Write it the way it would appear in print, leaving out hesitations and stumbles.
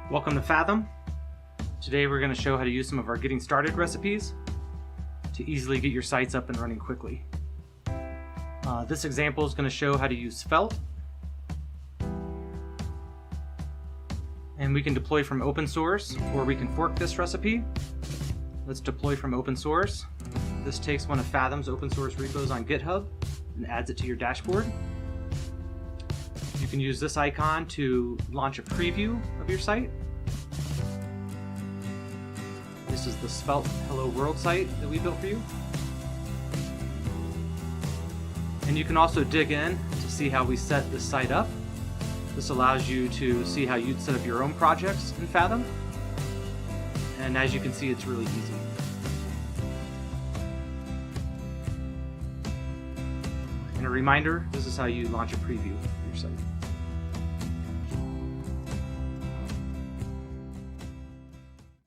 Welcome to Fathym. Today we're going to show how to use some of our getting started recipes to easily get your sites up and running quickly. This example is going to show how to use Svelte, and we can deploy from open source, or we can fork this recipe. Let's deploy from open source. This takes one of Fathym's open source repos on GitHub and adds it to your dashboard. You can use this icon to launch a preview of your site. This is the Svelte Hello World site that we built for you. And you can also dig in to see how we set this site up. This allows you to see how you'd set up your own projects in Fathym. And as you can see, it's really easy. And a reminder, this is how you launch a preview of your site.